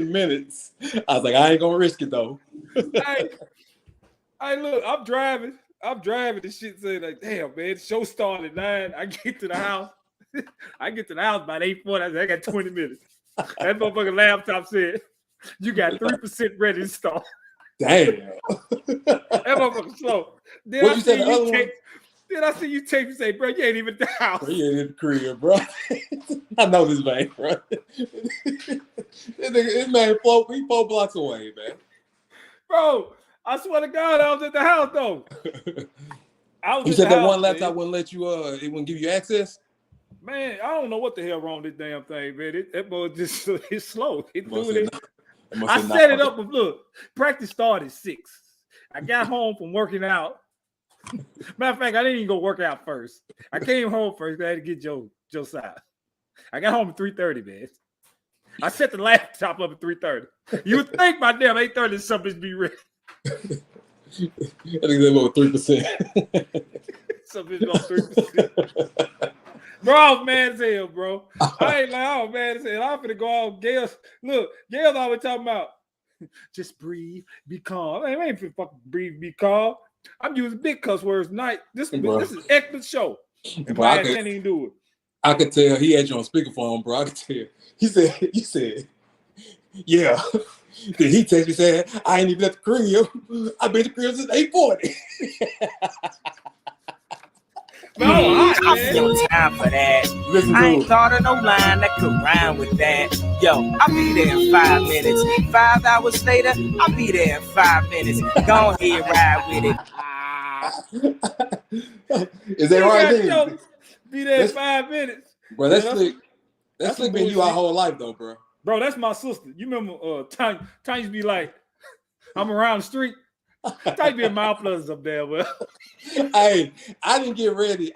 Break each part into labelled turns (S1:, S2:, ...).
S1: minutes. I was like, I ain't gonna risk it though.
S2: Hey, look, I'm driving. This shit saying like, damn, man, the show started at 9. I get to the house. I get to the house about 8:40. I said, I got 20 minutes. That motherfucking laptop said, you got 3% ready to start.
S1: Damn.
S2: That motherfucker slow.
S1: What you said the other one?
S2: Then I see you take and say, bro, you ain't even at the house.
S1: Bro, you ain't in the crib, bro. I know this man, bro. This man, he 4 blocks away, man.
S2: Bro, I swear to God, I was at the house, though.
S1: You said that one laptop wouldn't let you, it wouldn't give you access?
S2: Man, I don't know what the hell wrong with this damn thing, man. That boy just, it's slow. I set it up, but look, practice started at 6. I got home from working out. Matter of fact, I didn't even go work out first. I came home first. I had to get Josiah. I got home at 3:30, man. I set the laptop up at 3:30. You would think by damn 8:30 something be ready.
S1: I think they're about 3%.
S2: Something's about 3%. Bro, I was mad as hell, bro. I ain't like, I was mad as hell. I'm finna go out. Gail's always talking about just breathe, be calm. I ain't finna fucking breathe, be calm. I'm using big cuss words tonight. This is excellent show. And I can't even do it.
S1: I could tell he had you on speakerphone, bro. I could tell. He said, yeah. Then he texted me saying, I ain't even at the crib. I've been at the crib since 8:40.
S3: No, I feel time for that. I ain't thought of no line that could rhyme with that. Yo, I'll be there in 5 minutes. 5 hours later, I'll be there in 5 minutes. Go ahead, ride with
S1: it. Is that right?
S2: Be there in 5 minutes.
S1: Bro, that's slick. That's slick been you our whole life, though, bro.
S2: Bro, that's my sister. You remember Tanya used to be like, I'm around the street. Tanya be in Mount Pleasant up there, well.
S1: Hey, I didn't get ready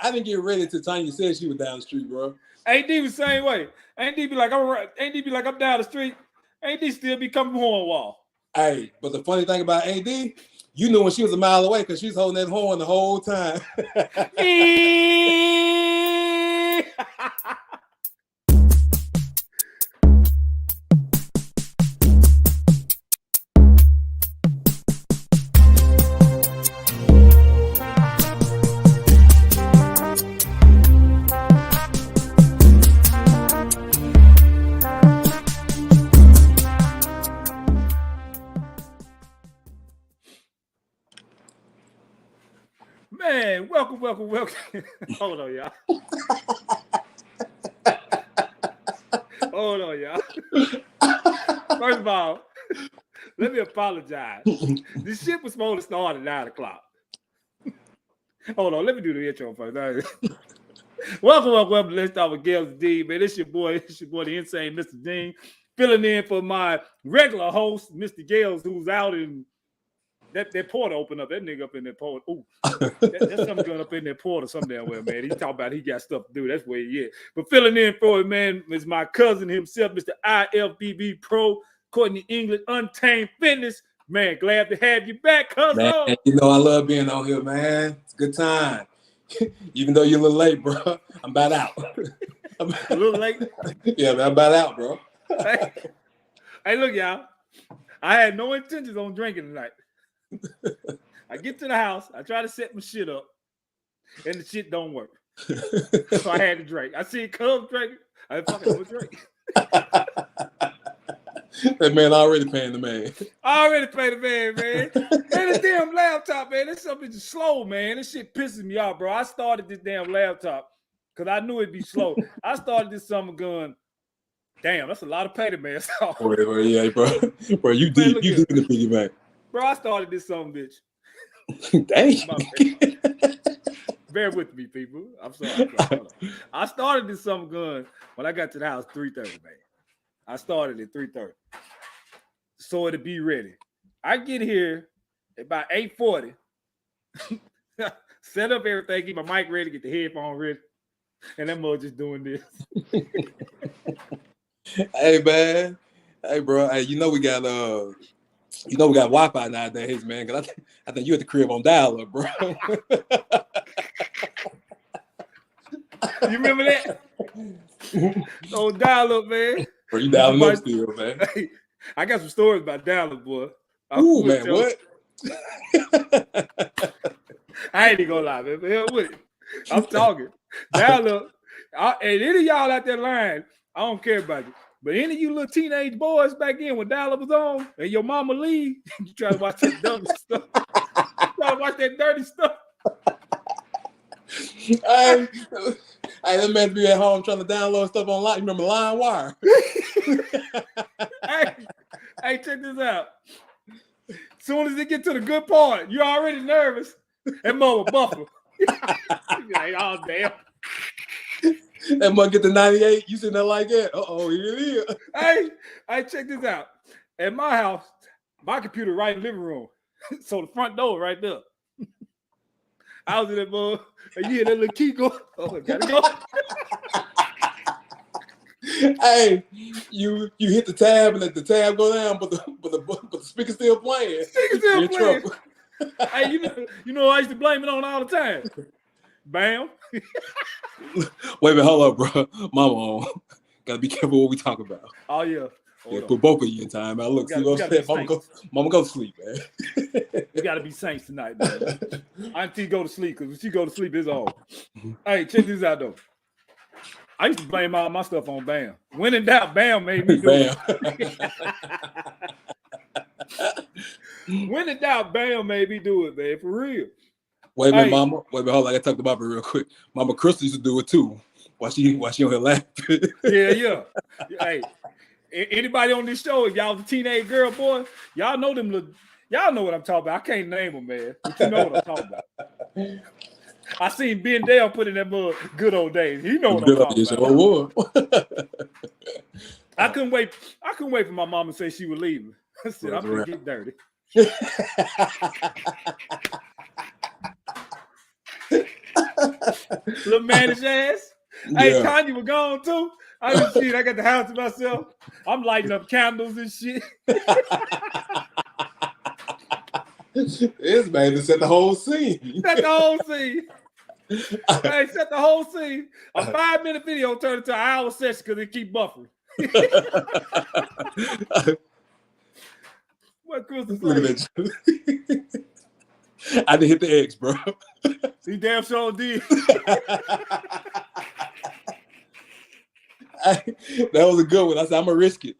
S1: till Tanya said she was down the street, bro.
S2: AD was the same way. AD be like, I'm down the street. AD still be coming Hornwall.
S1: Hey, but the funny thing about AD, you knew when she was a mile away because she was holding that horn the whole time.
S2: Man, welcome. Hold on, y'all. First of all, let me apologize. This shit was supposed to start at 9 o'clock. Hold on, let me do the intro first. Welcome to Let's Talk with Gales D. Man, it's your boy, the insane Mr. Dean, filling in for my regular host, Mr. Gales, who's out in that porter opened up. That nigga up in that porter. Ooh, that's something going up in that porter somewhere, man. He talking about he got stuff to do. That's where he is. But filling in for him, man, is my cousin himself, Mr. IFBB Pro, Courtney England, Untamed Fitness. Man, glad to have you back, cousin.
S1: Man, you know I love being on here, man. It's a good time. Even though you're a little late, bro. I'm about out.
S2: A little late?
S1: Yeah, man, I'm about out, bro.
S2: Hey, look, y'all. I had no intentions on drinking tonight. I get to the house, I try to set my shit up, and the shit don't work. So I had to drink. I see Cubs drinking. I fucking go drink.
S1: That man already paying the man.
S2: I already paid the man, man. Man, this damn laptop, man, this something just slow, man. This shit pisses me off, bro. I started this damn laptop because I knew it'd be slow. I started this summer gun. Damn, that's a lot of pay the man.
S1: Yeah, bro. Bro, you deep in the piggy bank.
S2: Bro, I started this son bitch.
S1: Dang.
S2: Bear with me, people. I'm sorry. I started this summer gun when I got to the house 3:30, man. I started at 3:30. So it'll be ready. I get here about 8:40. Set up everything, get my mic ready, get the headphone ready. And that mother just doing this.
S1: Hey, man. Hey, bro. Hey, you know we got Wi-Fi nowadays, man. Cause I think you at the crib on dial-up, bro.
S2: You remember that? Oh, dial-up, man.
S1: Bro, you dialing up still, man.
S2: I got some stories about Dallas, boy.
S1: Ooh, man, what?
S2: I ain't even gonna lie, man. Hell with it. I'm talking. Dallas, and any of y'all out there lying, I don't care about you. But any of you little teenage boys back then when Dallas was on and your mama leave, you try to watch that dirty stuff. You try to watch that dirty stuff.
S1: Hey, that man be at home trying to download stuff online. You remember LimeWire?
S2: Hey, check this out. As soon as it get to the good part, you're already nervous. That mother buffer. Like, oh, damn.
S1: That mug get to 98. You sitting there like that? Uh-oh, here it is.
S2: Hey, check this out. At my house, my computer right in the living room. So the front door right there. I was in that mug, and you hear that little key go. Oh, I gotta go.
S1: Hey, you hit the tab and let the tab go down, but the speaker's still playing.
S2: Still playing. Hey, you know I used to blame it on all the time. Bam.
S1: Wait a minute, hold up, bro. Mama on. Gotta be careful what we talk about.
S2: Oh yeah.
S1: Put both of you in time. Now look, see what I'm saying? Mama go to sleep, man.
S2: You gotta be saints tonight, man. Auntie go to sleep, because when she go to sleep, it's all. Hey, check this out though. I used to blame all my stuff on Bam. When in doubt, Bam made me do it. When in doubt, Bam made me do it, man. For real.
S1: Wait a minute, Mama. Wait a minute, hold on. I gotta talk about it real quick. Mama Crystal used to do it too. Why she on here laughing?
S2: Yeah. Hey, anybody on this show, if y'all was a teenage girl, boy, y'all know them little, y'all know what I'm talking about. I can't name them, man. But you know what I'm talking about. I seen Ben Dale put in that mug good old days. He know what I'm talking about. I couldn't wait for my mom to say she was leaving. I said, I'm gonna get dirty. Little managed ass. Yeah. Hey, Tanya was gone too. I didn't see it. I got the house to myself. I'm lighting up candles and shit.
S1: This man to set the whole scene.
S2: Set the whole scene. Hey, set the whole scene. A 5-minute video turned into an hour session because it keep buffering. What Crystal saying?
S1: I didn't hit the X, bro.
S2: He damn sure did.
S1: That was a good one. I said, I'm gonna risk it.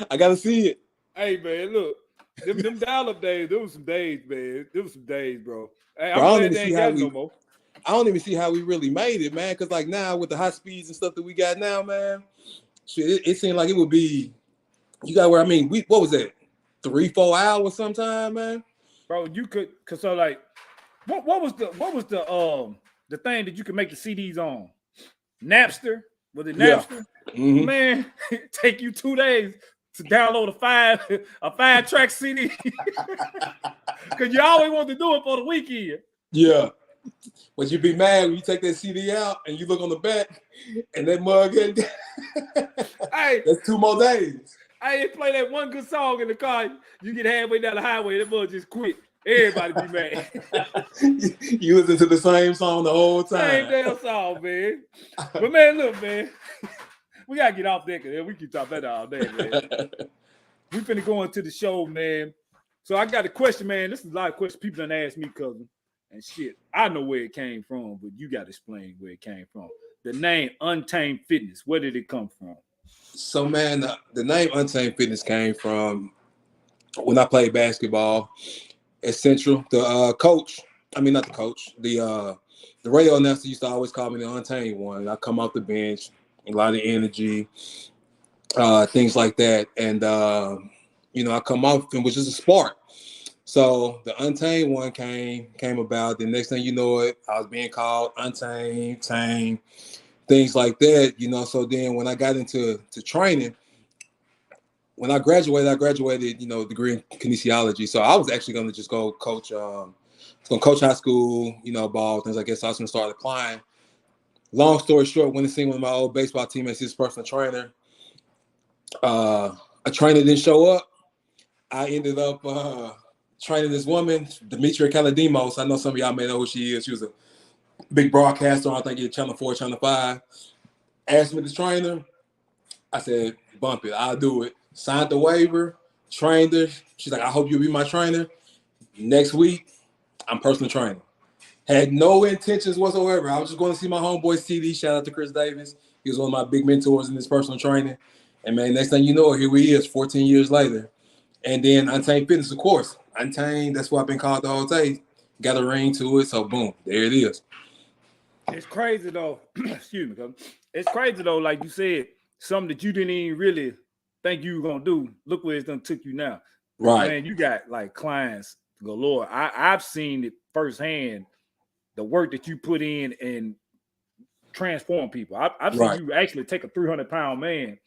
S1: I gotta see it.
S2: Hey man, look, them dial-up days. There was some days, man. There was some days, bro. Hey,
S1: I don't even see how we really made it, man. Because like now with the high speeds and stuff that we got now, man, shit, it seemed like it would be. You got where I mean, what was that? 3-4 hours sometime, man.
S2: Bro, you could, cause so like, what was the thing that you could make the CDs on? Napster? Was it Napster?
S1: Yeah. Mm-hmm.
S2: Man, it take you 2 days to download a 5-track CD. Cause you always want to do it for the weekend.
S1: Yeah. But you'd be mad when you take that CD out and you look on the back and that mug had
S2: hey,
S1: that's 2 more days.
S2: I ain't play that one good song in the car. You get halfway down the highway, that mug just quit. Everybody be mad.
S1: You listen to the same song the whole time.
S2: Same damn song, man. But man, look, man. We gotta get off there because we keep talking about that all day, man. We finna go into the show, man. So I got a question, man. This is a lot of questions people done asked me, cousin. And shit, I know where it came from, but you gotta explain where it came from. The name Untamed Fitness, where did it come from?
S1: So, man, the name Untamed Fitness came from when I played basketball at Central. The coach, I mean, not the coach, the radio announcer used to always call me the Untamed one. I come off the bench, a lot of energy, things like that. And, I come off and was just a spark. So the Untamed one came about. The next thing you know it, I was being called Untamed, Tamed, things like that, So then when I got into training, when I graduated, degree in kinesiology. So I was actually going to just go coach, coach high school, ball, things like that. So I was going to start applying. Long story short, went to see one of my old baseball teammates, his personal trainer. A trainer didn't show up. I ended up training this woman, Demetria Kaladimos. I know some of y'all may know who she is. She was a big broadcaster on, I think, Channel 4, Channel 5. Asked me to train her. I said, bump it. I'll do it. Signed the waiver. trained her. She's like, I hope you'll be my trainer. Next week, I'm personal trainer. Had no intentions whatsoever. I was just going to see my homeboy CD. Shout out to Chris Davis. He was one of my big mentors in this personal training. And man, next thing you know, here he is 14 years later. And then Untamed Fitness, of course. Untamed, that's what I've been called the whole time. Got a ring to it. So boom, there it is.
S2: It's crazy though. Excuse me. It's crazy though, like you said, something that you didn't even really think you were gonna do. Look where it's done took you now.
S1: Right.
S2: Man, you got like clients galore. I've seen it firsthand, the work that you put in and transform people. I've seen you actually take a 300-pound man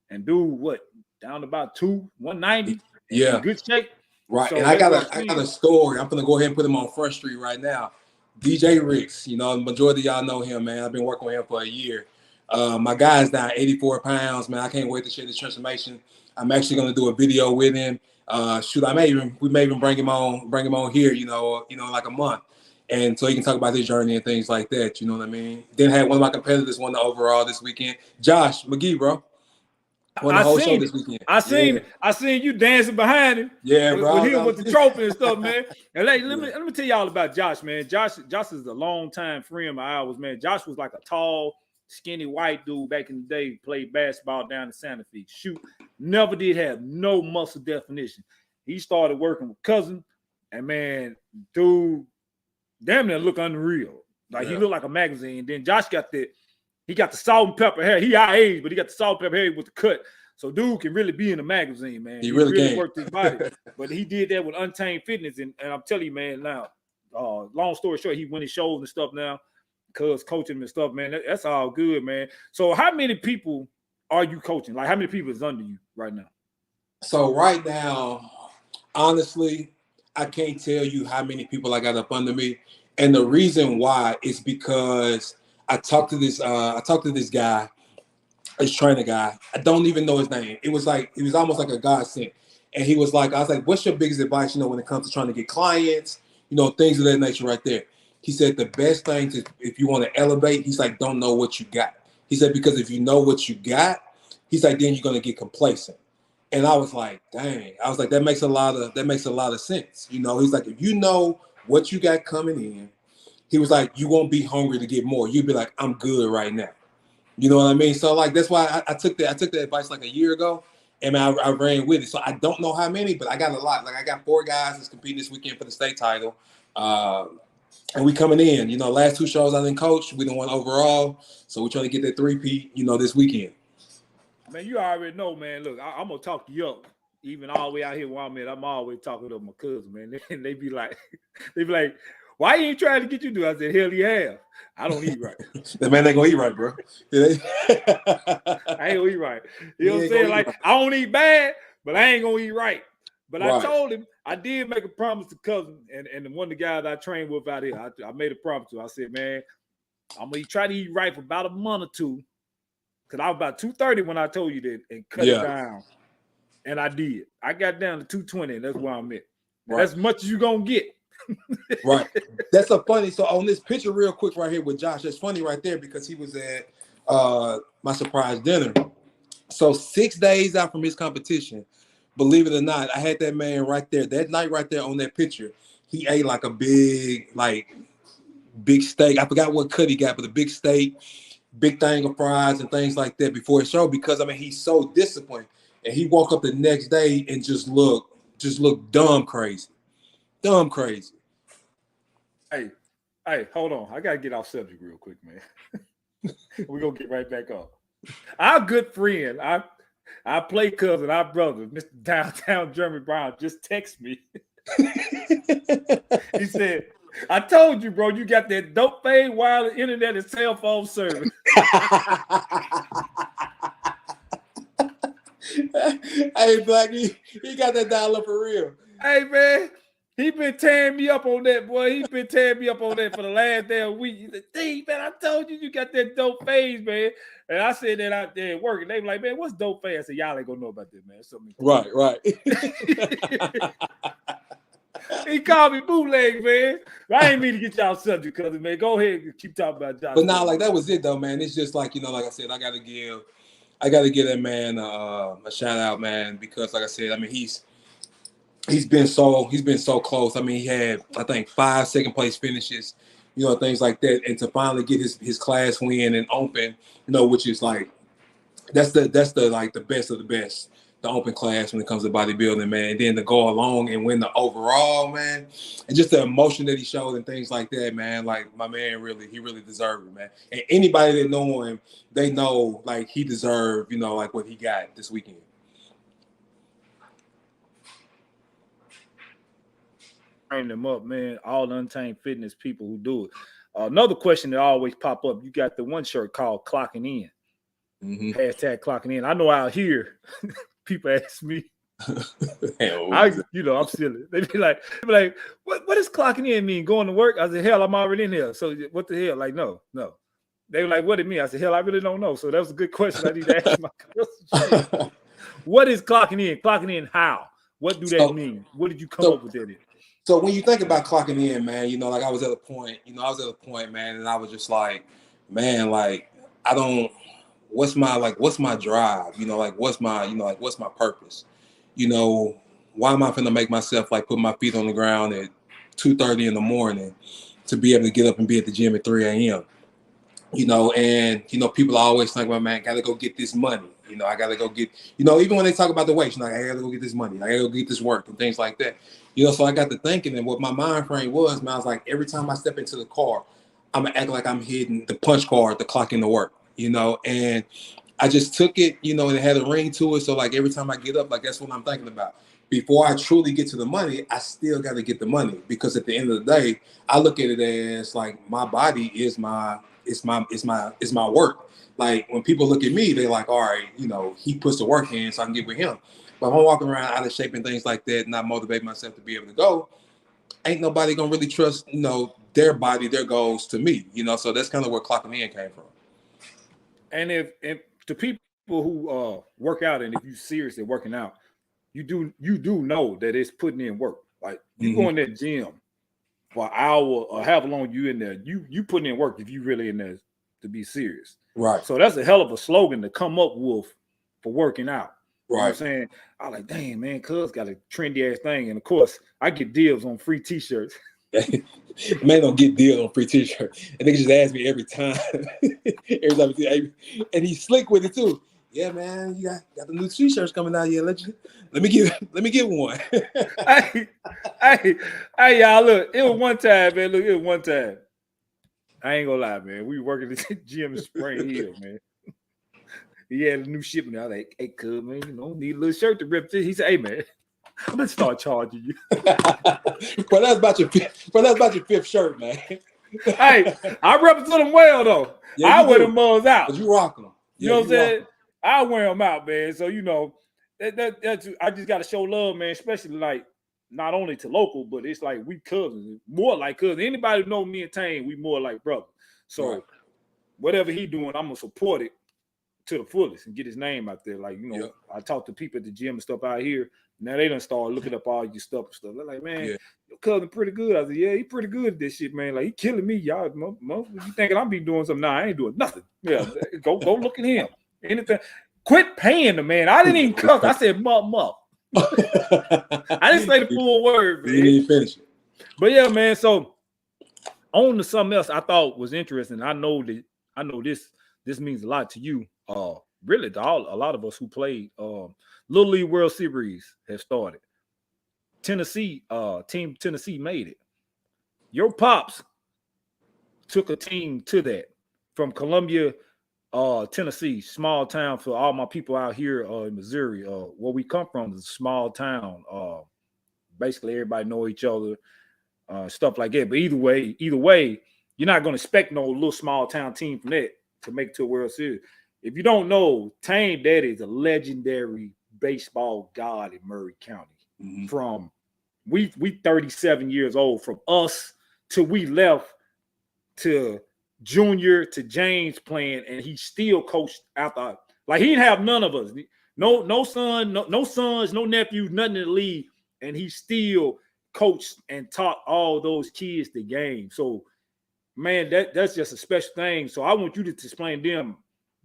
S2: and do what, down to about 190?
S1: Yeah.
S2: Good shape.
S1: Right.
S2: So
S1: and I got a story. I'm gonna go ahead and put him on Front Street right now. DJ Ricks, you know, the majority of y'all know him, man. I've been working with him for a year. My guy's down 84 pounds, man. I can't wait to share this transformation. I'm actually going to do a video with him. We may even bring him on here, you know, like a month. And so he can talk about his journey and things like that. You know what I mean? Then had one of my competitors won the overall this weekend. Josh McGee, bro. Won the whole show this weekend.
S2: I seen you dancing behind him.
S1: Yeah, bro.
S2: With him with the trophy and stuff, man. And let me tell y'all about Josh, man. Josh is a longtime friend of ours, man. Josh was like a tall, skinny white dude back in the day, played basketball down in Santa Fe. Shoot, never did have no muscle definition. He started working with Cousin, and man, dude, damn near look unreal. Like he looked like a magazine. Then Josh got the salt and pepper hair. He our age, but he got the salt and pepper hair with the cut. So dude can really be in a magazine, man. He really worked his body. But he did that with Untamed Fitness, and I'm telling you, man, now, long story short, he won his shows and stuff now. Cuz coaching and stuff, man. That's all good, man. So how many people are you coaching? Like how many people is under you right now?
S1: So right now, honestly, I can't tell you how many people I got up under me. And the reason why is because I talked to this guy, this trainer guy. I don't even know his name. It was almost like a godsend. And I was like, what's your biggest advice, you know, when it comes to trying to get clients, you know, things of that nature right there. He said the best thing if you want to elevate, he's like, don't know what you got. He said, because if you know what you got, he's like, then you're going to get complacent. And I was like, dang. I was like, that makes a lot of sense. You know, he's like, if you know what you got coming in, he was like, you won't be hungry to get more. You'll be like, I'm good right now. You know what I mean? So like, that's why I took that advice like a year ago, and I ran with it. So I don't know how many, but I got a lot. Like I got 4 guys that's competing this weekend for the state title. And we coming in, you know, last 2 shows I didn't coach. We done won overall. So we're trying to get that 3-peat, you know, this weekend.
S2: Man, you already know, man. Look, I'm going to talk you up. Even all the way out here where I'm at, I'm always talking to my cousin, man. And they be like, why you ain't trying to get you to do? I said, hell you have. I don't eat right.
S1: That man ain't gonna eat right, bro.
S2: I ain't gonna eat right. You know what I'm saying? Like, I don't eat bad, but I ain't gonna eat right. But right. I told him, I did make a promise to Cousin and one of the guys I trained with out here. I made a promise to. I said, man, I'm gonna try to eat right for about a month or two. Cause I was about 230 when I told you that and cut it down. And I did. I got down to 220, and that's where I'm at. Right. That's as much as you gonna get.
S1: Right. That's so funny. So on this picture, real quick, right here with Josh, that's funny right there because he was at my surprise dinner. So 6 days out from his competition, believe it or not, I had that man right there. That night right there on that picture, he ate like a big steak. I forgot what cut he got, but a big steak, big thing of fries and things like that before his show because I mean he's so disciplined. And he woke up the next day and just looked dumb crazy. Dumb crazy.
S2: Hey, hold on. I gotta get off subject real quick, man. We're gonna get right back up. Our good friend, I play cousin, our brother, Mr. Downtown Jeremy Brown, just texted me. He said, I told you, bro, you got that dope fade wireless internet and cell phone service.
S1: Hey, Blackie, he got that dial up for real.
S2: Hey, man, he been tearing me up on that, boy. He been tearing me up on that for the last damn week. He said, "Dang, man, I told you got that dope phase, man." And I said that out there at work, and they were like, "Man, what's dope phase?" I said, "Y'all ain't gonna know about that, man." Something
S1: right.
S2: He called me bootleg, man. I ain't mean to get y'all subject, cousin, man. Go ahead and keep talking about Josh.
S1: But now, like that was it, though, man. It's just like, you know, like I said, I got to give I got to give that man a shout out, man, because like I said, I mean he's been so close. I mean he had I think 5 second place finishes, things like that, and to finally get his class win and open, which is like that's the like the best of the best, the open class when it comes to bodybuilding, man. And then to go along and win the overall, man, and just the emotion that he showed and things like that, man. Like my man he really deserved it, man. And anybody that know him, they know like he deserved, like what he got this weekend.
S2: Train them up, man. All Untamed Fitness people who do it. Another question that always pop up. You got the one shirt called Clocking In.
S1: Mm-hmm.
S2: Hashtag Clocking In. I know out here people ask me. I'm silly. They be like, what does clocking in mean? Going to work? I said, hell, I'm already in here. So what the hell? Like, no. They were like, what it mean? I said, hell, I really don't know. So that was a good question. I need to ask my cousin. What is clocking in? Clocking in how? What do that mean? What did you come up with that in?
S1: So when you think about clocking in, man, like I was at a point, man, and I was just like, man, like I don't. What's my drive? Like what's my purpose? Why am I finna make myself like put my feet on the ground at 2:30 in the morning to be able to get up and be at the gym at 3 a.m. And people always think about, man, gotta go get this money. I gotta go get, even when they talk about the weight, like I gotta go get this money, I gotta go get this work and things like that. So I got to thinking, and what my mind frame was, man, I was like, every time I step into the car, I'm gonna act like I'm hitting the punch card, the clock in the work, and I just took it, and it had a ring to it. So like every time I get up, like that's what I'm thinking about. Before I truly get to the money, I still got to get the money, because at the end of the day, I look at it as like my body is my work. Like when people look at me, they're like, all right, he puts the work in, so I can get with him. But if I'm walking around out of shape and things like that, not motivate myself to be able to go, ain't nobody gonna really trust, their body, their goals to me, So that's kind of where clocking in came from.
S2: And if the people who work out, and if you're serious at working out, you do know that it's putting in work. Like you go in that gym for an hour or however long you in there, you putting in work if you really in there to be serious.
S1: Right.
S2: So that's a hell of a slogan to come up with for working out.
S1: Right.
S2: You know what I'm saying? I like, damn, man, cuz got a trendy ass thing. And of course, I get deals on free t-shirts.
S1: Man don't get deals on free t-shirts. And they just ask me every time. And he's slick with it too. Yeah, man, you got the new t-shirts coming out here. Let me get one.
S2: hey, y'all, look, it was one time, man. Look, it was one time. I ain't gonna lie, man. We were working at the gym in Spring Hill, man. He had a new shipment. I was like, hey, cuz, man, need a little shirt to rip this. He said, hey, man, I'm gonna start charging you.
S1: But that's about your fifth shirt, man.
S2: Hey, I represent them well, though. Yeah, I wear them mugs out.
S1: But you rocking them.
S2: You know what I'm saying? I wear them out, man. So, that's, I just got to show love, man, especially like not only to local, but it's like we cousins, more like cousins. Anybody who know me and Tane, we more like brother. So whatever he doing, I'm going to support it to the fullest and get his name out there. Like, I talk to people at the gym and stuff out here. Now they done start looking up all your stuff and stuff. They're like, man, your cousin pretty good. I said, yeah, he pretty good at this shit, man. Like, he killing me, y'all. You thinking I'm be doing something? Nah, I ain't doing nothing. Yeah, go look at him. Anything. Quit paying the man. I didn't even cuss. I said, mup. I didn't say the full word, man.
S1: You didn't finish it.
S2: But yeah, man. So on to something else I thought was interesting. I know this means a lot to you. Really, to a lot of us who played. Little League World Series have started. Tennessee, Team Tennessee made it. Your pops took a team to that from Columbia, Tennessee, small town for all my people out here in Missouri. Where we come from is a small town. Basically, everybody know each other, stuff like that. But either way, you're not going to expect no little small town team from that to make it to a World Series. If you don't know, Tane Daddy is a legendary baseball god in Murray County. Mm-hmm. From we 37 years old, from us till we left to Junior to James playing, and he still coached after. Like, he didn't have none of us. No son, no sons, no nephews, nothing in the league, and he still coached and taught all those kids the game. So, man, that's just a special thing. So I want you to explain them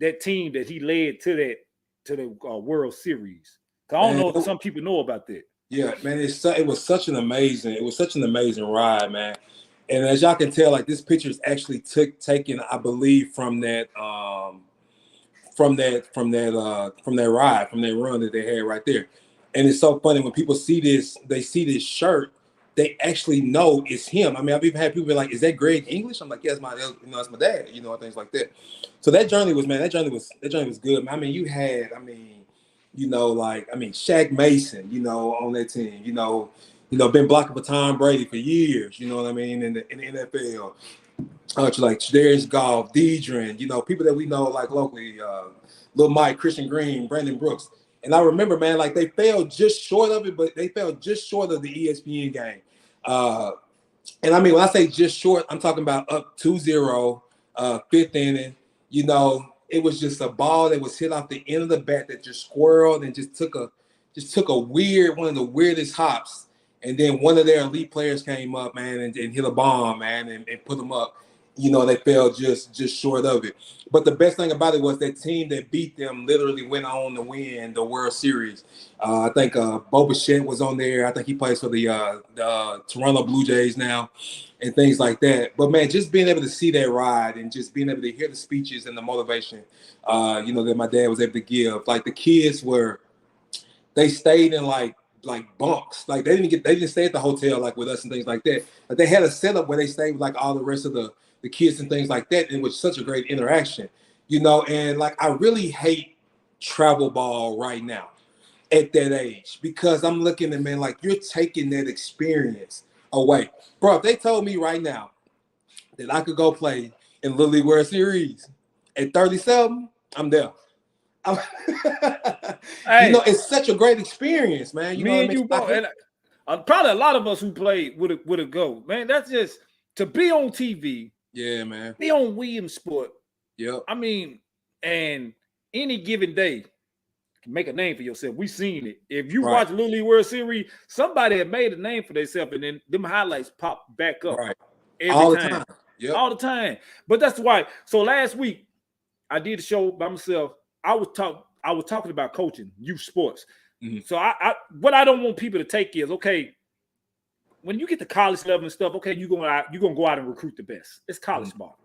S2: that team that he led to the World Series? I don't know if some people know about that.
S1: Yeah, man, it was such an amazing ride, man. And as y'all can tell, like this picture is actually taken, I believe, from that ride, from that run that they had right there. And it's so funny when people see this, they see this shirt, they actually know it's him. I mean, I've even had people be like, "Is that Greg English?" I'm like, "Yeah, that's my dad," things like that. So that journey was good. I mean, you had, Shaq Mason, on that team, been blocking for Tom Brady for years, you know what I mean, in the NFL. Like Darius Goff, Deidre, people that we know like locally, Lil Mike, Christian Green, Brandon Brooks. And I remember, man, like they fell just short of it, but they fell just short of the ESPN game. And I mean, when I say just short, I'm talking about up 2-0, fifth inning, it was just a ball that was hit off the end of the bat that just squirreled and just took a one of the weirdest hops. And then one of their elite players came up, man, and hit a bomb, man, and put them up. They fell just short of it. But the best thing about it was that team that beat them literally went on to win the World Series. I think Bo Bichette was on there. I think he plays for the Toronto Blue Jays now and things like that. But, man, just being able to see that ride and just being able to hear the speeches and the motivation, that my dad was able to give. Like, the kids they stayed in, like bunks. Like, they didn't stay at the hotel, like, with us and things like that. But they had a setup where they stayed with, like, all the rest of the kids and things like that. And it was such a great interaction, and, like, I really hate travel ball right now at that age because I'm looking at, man, like, you're taking that experience away. Bro, if they told me right now that I could go play in Little League World Series at 37, I'm there.
S2: Hey,
S1: it's such a great experience, man.
S2: And probably a lot of us who played would have go, man. That's just to be on TV.
S1: Yeah, man.
S2: Be on Williams Sport.
S1: Yeah.
S2: I mean, and any given day, make a name for yourself. We seen it. If you watch Little League World Series, somebody had made a name for themselves, and then them highlights pop back up every time. Yep. All the time. But that's why. So last week, I did a show by myself. I was talking about coaching, youth sports. Mm-hmm. So what I don't want people to take is, okay, when you get to college level and stuff, okay, you're gonna go out and recruit the best. It's college ball.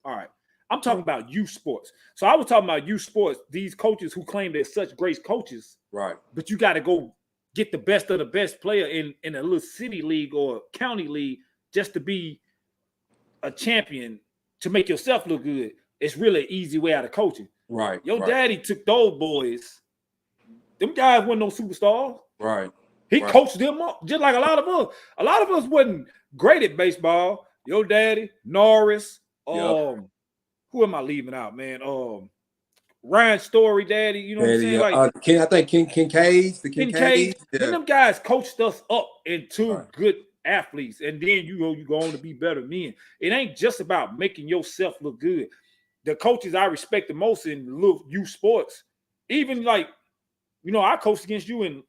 S2: All right. I'm talking about youth sports. So I was talking about youth sports, these coaches who claim they're such great coaches.
S1: Right.
S2: But you got to go get the best of the best player in a little city league or county league just to be a champion to make yourself look good. It's really an easy way out of coaching.
S1: Right.
S2: Your daddy took those boys. Them guys weren't no superstars.
S1: Right.
S2: He coached them up just like a lot of us. A lot of us wasn't great at baseball. Your daddy, Norris, who am I leaving out, man? Ryan Story, daddy, you know what I'm saying?
S1: Like I think Kincaid's.
S2: Yeah. Then them guys coached us up into good athletes, and then you go on to be better men. It ain't just about making yourself look good. The coaches I respect the most in youth sports, even like, I coached against you in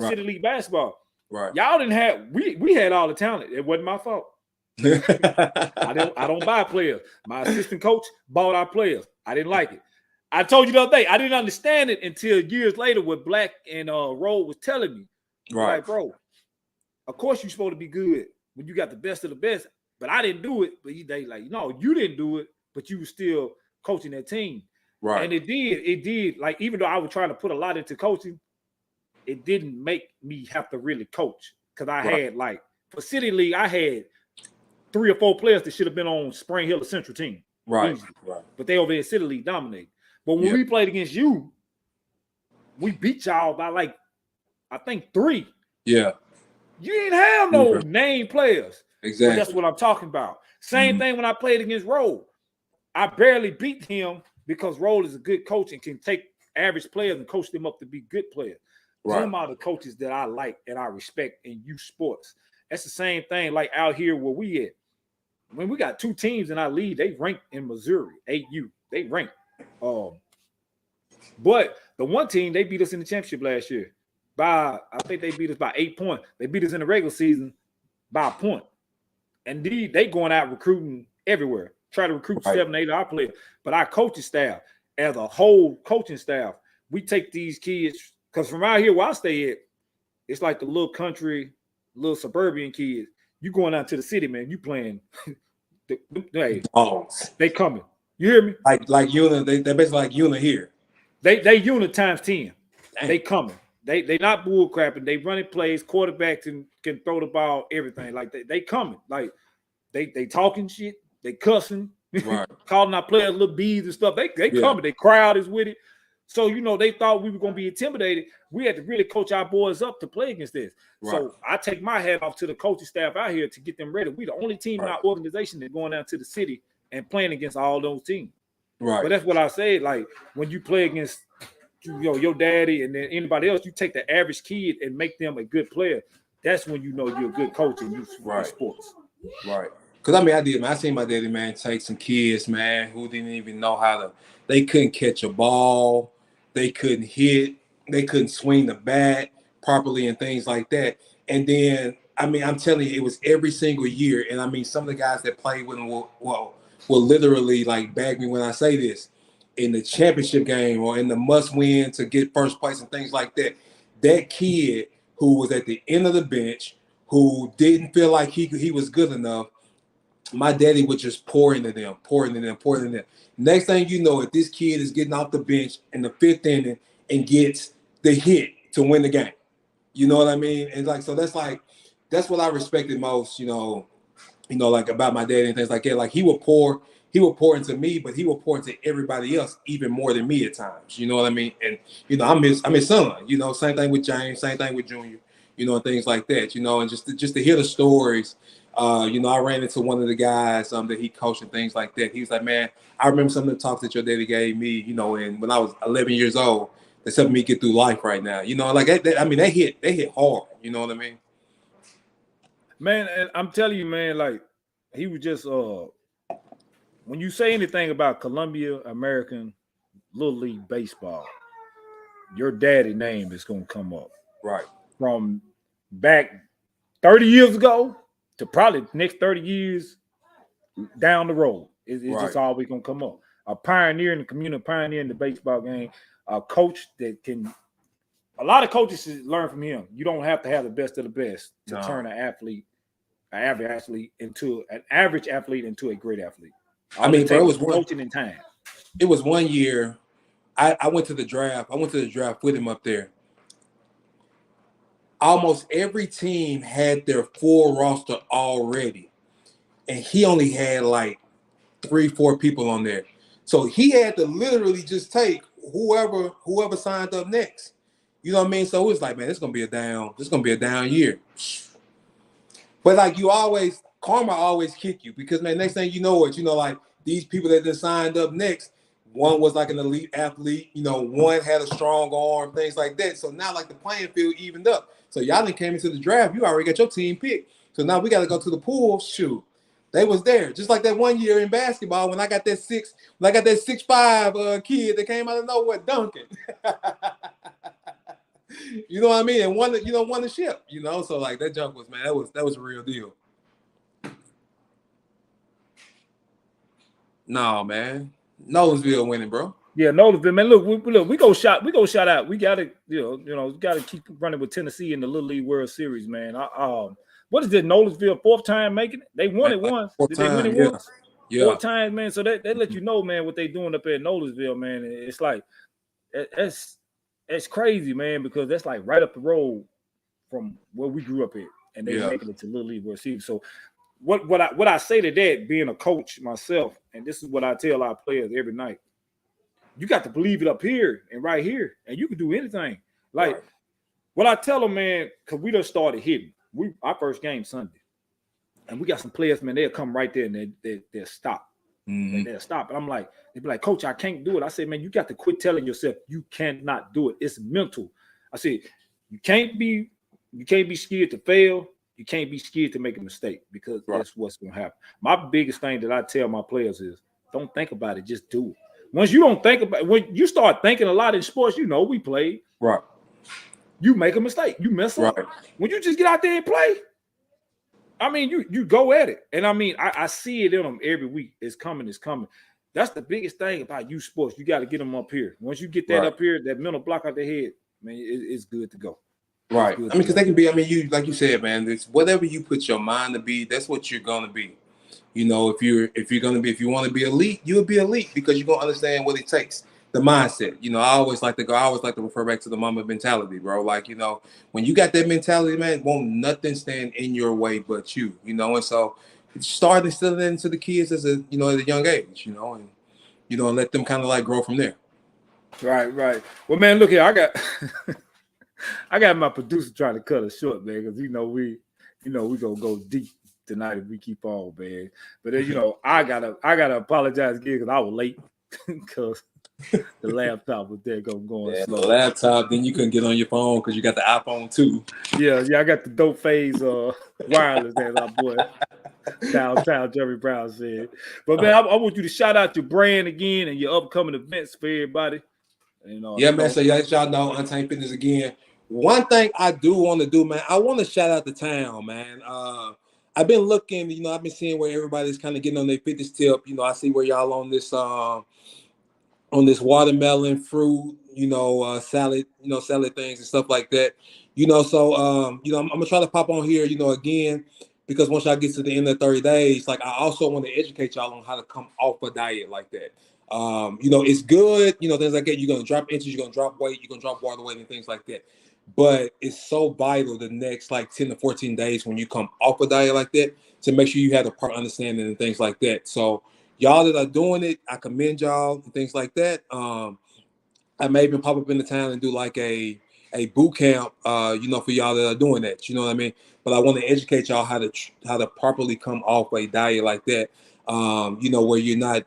S2: City League basketball.
S1: Right.
S2: Y'all didn't have we had all the talent. It wasn't my fault. I don't buy players. My assistant coach bought our players. I didn't like it. I told you the other day, I didn't understand it until years later what Black and Roll was telling me.
S1: Right.
S2: Like, bro, of course you're supposed to be good when you got the best of the best, but I didn't do it. But they like, no, you didn't do it, but you were still coaching that team.
S1: Right.
S2: And it did. Like, even though I was trying to put a lot into coaching, it didn't make me have to really coach. Because I had, like, for City League, I had 3 or 4 players that should have been on Spring Hill or Central team.
S1: Right.
S2: Easily. Right. But they over there in City League dominated. But when we played against you, we beat y'all by, like, I think 3.
S1: Yeah.
S2: You didn't have no name players.
S1: Exactly.
S2: But that's what I'm talking about. Same thing when I played against Roll. I barely beat him because Roll is a good coach and can take average players and coach them up to be good players. Right. Them are the coaches that I like and I respect in youth sports. That's the same thing like out here where we at. When we got 2 teams in our league, they ranked in Missouri, 8U. They ranked. But the one team, they beat us in the championship last year. I think they beat us by 8 points. They beat us in the regular season by a point. And they going out recruiting everywhere. Try to recruit 7, 8 of our players. But our coaching staff, as a whole coaching staff, we take these kids, because from out here where I stay at, it's like the little country, little suburban kids. You going out to the city, man, you playing. They coming. You hear me?
S1: Like unit, they're basically like unit here.
S2: They unit times 10.
S1: Dang.
S2: They coming. They not bull crapping. They running plays. Quarterbacks can throw the ball. Everything like they coming. Like they talking shit. They cussing.
S1: Right.
S2: Calling our players little bees and stuff. They coming. They crowd is with it. So they thought we were gonna be intimidated. We had to really coach our boys up to play against this. Right. So I take my hat off to the coaching staff out here to get them ready. We the only team in our organization that's going down to the city and playing against all those teams. Right. But that's what I say. Like when you play against your daddy and then anybody else, you take the average kid and make them a good player. That's when you know you're a good coach in sports.
S1: Right. Because I did, man. I seen my daddy, man, take some kids, man, who didn't even know how to. They couldn't catch a ball. They couldn't hit. They couldn't swing the bat properly and things like that. And then, I'm telling you, it was every single year. And some of the guys that played with him will literally like bag me when I say this. In the championship game or in the must-win to get first place and things like that, that kid who was at the end of the bench, who didn't feel like he was good enough, my daddy would just pour into them. Next thing you know, if this kid is getting off the bench in the 5th inning and gets the hit to win the game, you know what I mean? And so that's what I respected most, like about my daddy and things like that. Like he would pour into me, but he will pour into everybody else even more than me at times. You know what I mean? And I'm his son. Same thing with James, same thing with Junior. And things like that. And just to hear the stories. I ran into one of the guys that he coached and things like that. He was like, "Man, I remember some of the talks that your daddy gave me. And when I was 11 years old, that's helping me get through life right now. Like that hit hard. You know what I mean?"
S2: Man, and I'm telling you, man, like he was just when you say anything about Columbia American Little League Baseball, your daddy name is going to come up.
S1: Right.
S2: From back 30 years ago to probably next 30 years down the road. It's just always going to come up. A pioneer in the community, a pioneer in the baseball game, a coach that can – a lot of coaches should learn from him. You don't have to have the best of the best to turn an average athlete into a great athlete.
S1: Bro, it was
S2: coaching in time.
S1: It was one year. I went to the draft. I went to the draft with him up there. Almost every team had their full roster already, and he only had like 3-4 people on there. So he had to literally just take whoever signed up next. You know what I mean? So it was like, man, it's gonna be a down year. But like karma always kick you because, man, next thing you know it, like these people that just signed up next, one was like an elite athlete, one had a strong arm, things like that. So now like the playing field evened up. So y'all done came into the draft, you already got your team picked. So now we got to go to the pool. Shoot, they was there. Just like that one year in basketball when I got that 6'5" kid that came out of nowhere dunking. You know what I mean? And won the ship, So like that jump was, man, that was a real deal. No, man. Nolensville winning, bro.
S2: Yeah, Nolensville, man. Look, we go shout out. We gotta, gotta keep running with Tennessee in the Little League World Series, man. What is it? Nolensville 4th time making it? They won it once. Did they win it once? Yeah. 4 times, man. So they let you know, man, what they doing up at Nolensville, man. It's like it's crazy, man, because that's like right up the road from where we grew up at, and they're making it to Little League World Series. So what I say to that, being a coach myself, and this is what I tell our players every night. You got to believe it up here and right here, and you can do anything. Like what I tell them, man, because we just started hitting. Our first game Sunday, and we got some players, man. They'll come right there and they'll stop. Mm-hmm. And they'll stop. And I'm like, they'll be like, "Coach, I can't do it." I say, "Man, you got to quit telling yourself you cannot do it. It's mental." I said, you can't be scared to fail. You can't be scared to make a mistake because that's what's going to happen. My biggest thing that I tell my players is don't think about it. Just do it. Once you don't think about it, when you start thinking a lot in sports, we play.
S1: Right.
S2: You make a mistake. You mess up. Right. When you just get out there and play, you go at it. And I see it in them every week. It's coming. that's the biggest thing about youth sports. You got to get them up here. Once you get that up here, that mental block out their head, man, it's good to go.
S1: Right. I mean, because they can be. I mean, you like you said, man. It's whatever you put your mind to be. That's what you're gonna be. You know, if you want to be elite, you'll be elite because you're gonna understand what it takes. The mindset. You know, I always like to refer back to the Mamba mentality, bro. Like, you know, when you got that mentality, man, won't nothing stand in your way but you. You know, and so start instilling into the kids at a young age. You know, and let them kind of like grow from there.
S2: Right. Well, man, look here, I got my producer trying to cut us short, man, because we gonna go deep tonight if we keep on, man. But then, I gotta apologize again because I was late because the laptop was there going slow.
S1: The laptop, then you couldn't get on your phone because you got the iPhone 2.
S2: Yeah, I got the dope phase wireless as our boy downtown Jerry Brown said. But man, I want you to shout out your brand again and your upcoming events for everybody.
S1: Man. So y'all know Untamed Fitness again. One thing I do want to do, man, I want to shout out the town, man. I've been looking, I've been seeing where everybody's kind of getting on their fitness tip. I see where y'all on this watermelon fruit, salad, salad things and stuff like that. So I'm gonna try to pop on here, again, because once y'all get to the end of 30 days, like I also want to educate y'all on how to come off a diet like that. It's good, things like that. You're gonna drop inches, you're gonna drop weight, you're gonna drop water weight and things like that. But it's so vital the next like 10 to 14 days when you come off a diet like that to make sure you have the proper understanding and things like that. So y'all that are doing it, I commend y'all and things like that. I may even pop up in the town and do like a boot camp, for y'all that are doing that. You know what I mean? But I want to educate y'all how to properly come off a diet like that. Where you're not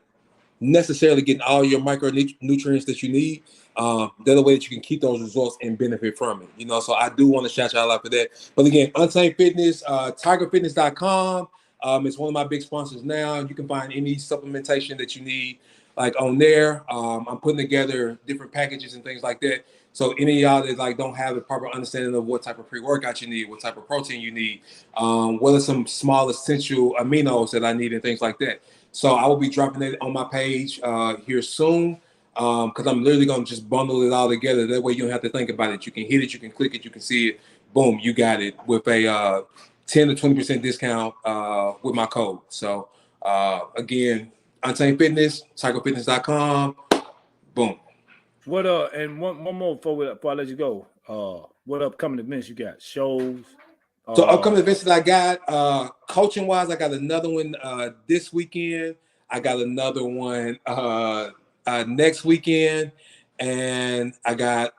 S1: necessarily getting all your micronutrients that you need. The way that you can keep those results and benefit from it. So I do want to shout y'all out for that. But again, Untamed Fitness, tigerfitness.com. It's one of my big sponsors now. You can find any supplementation that you need like on there. I'm putting together different packages and things like that. So any of y'all that like don't have a proper understanding of what type of pre-workout you need, what type of protein you need, what are some small essential aminos that I need and things like that. So I will be dropping it on my page here soon because I'm literally going to just bundle it all together. That way you don't have to think about it. You can hit it, you can click it, you can see it. Boom, you got it with a 10 to 20% discount with my code. So again, Untamed Fitness, psychofitness.com. Boom.
S2: What and one more before I let you go. What upcoming events you got? Shows?
S1: So upcoming events that I got, coaching wise, I got another one this weekend. I got another one next weekend, and I got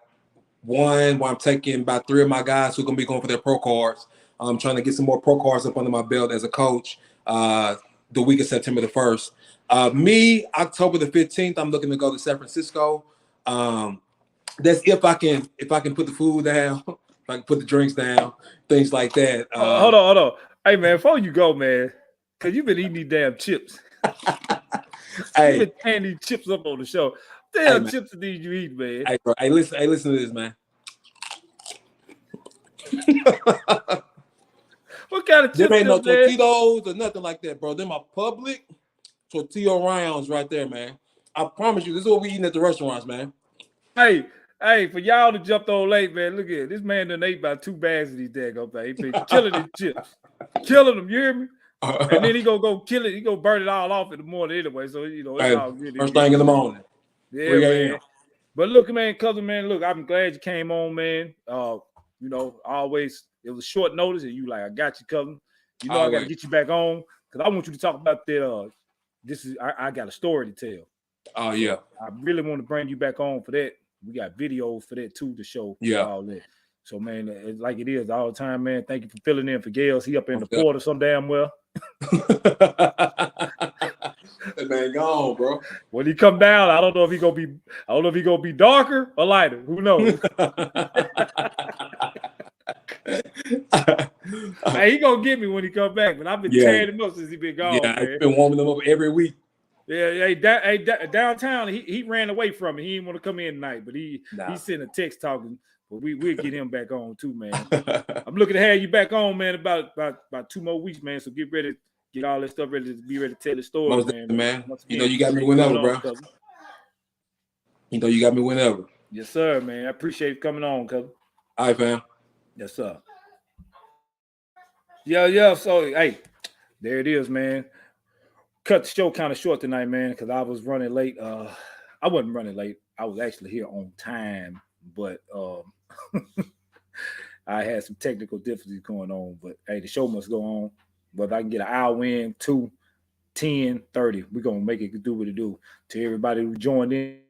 S1: one where I'm taking about 3 of my guys who are gonna be going for their pro cards. I'm trying to get some more pro cards up under my belt as a coach. The week of September the 1st. Me, October the 15th, I'm looking to go to San Francisco. That's if I can put the food down. If I can put the drinks down, things like that.
S2: Hold on. Hey, man, before you go, man, because you've been eating these damn chips.
S1: Hey,
S2: you've been tearing these chips up on the show. Damn chips are these you eat, man.
S1: Hey, bro. Hey, listen to this, man.
S2: What kind of chips?
S1: There ain't no Totitos or nothing like that, bro. Them are public tortilla rounds right there, man. I promise you, this is what we eating at the restaurants, man.
S2: Hey, for y'all to jump on late, man, look at it. This man done ate about 2 bags of these daggone things. He been killing his chips. Killing them, you hear me? And then he gonna go kill it. He gonna burn it all off in the morning anyway. So, it's all good.
S1: First thing in the morning.
S2: Yeah, man. But look, man, cousin, man, look, I'm glad you came on, man. Always, it was short notice, and you like, I got you, cousin. I got to get you back on because I want you to talk about that. I got a story to tell.
S1: Oh, yeah.
S2: I really want to bring you back on for that. We got videos for that too to show all that. So, man, it's like it is all the time, man. Thank you for filling in for Gales. He up in the port or some damn well.
S1: That man gone, bro.
S2: When he come down, I don't know if he gonna be darker or lighter. Who knows? Hey, he gonna get me when he come back, but I've been tearing him up since he been gone.
S1: Yeah,
S2: man.
S1: I've been warming them up every week.
S2: Yeah, downtown, he ran away from me. He didn't want to come in tonight, but he sent a text talking. But we'll get him back on too, man. I'm looking to have you back on, man, about 2 more weeks, man. So get ready get all this stuff ready to tell the story,
S1: Most
S2: man.
S1: Man.
S2: Once
S1: You
S2: again,
S1: know you got me
S2: appreciate you
S1: whenever,
S2: coming on,
S1: bro.
S2: cousin.
S1: You know you got me whenever.
S2: Yes, sir, man. I appreciate you coming on, cousin.
S1: All right, fam.
S2: Yes, sir. Yeah. So, hey, there it is, man. Cut the show kind of short tonight, man, because I was running late. I wasn't running late. I was actually here on time, but I had some technical difficulties going on. But hey, the show must go on. Whether I can get an hour in, 2, 10, 30, we're gonna make it do what it do. To everybody who joined in,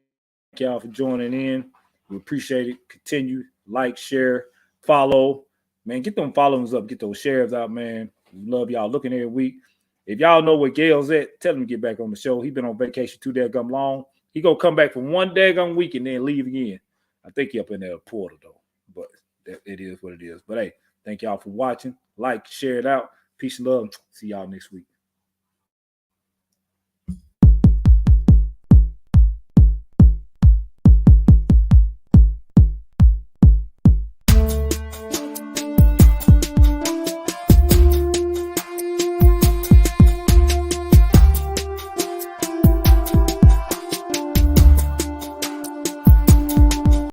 S2: thank y'all for joining in. We appreciate it. Continue, like, share, follow. Man, get them followings up, get those shares out, man. We love y'all looking every week. If y'all know where Gail's at, tell him to get back on the show. He's been on vacation too daggum long. He gonna come back for one daggum week and then leave again. I think he up in the portal though, but it is what it is. But hey, thank y'all for watching. Like, share it out. Peace and love. See y'all next week.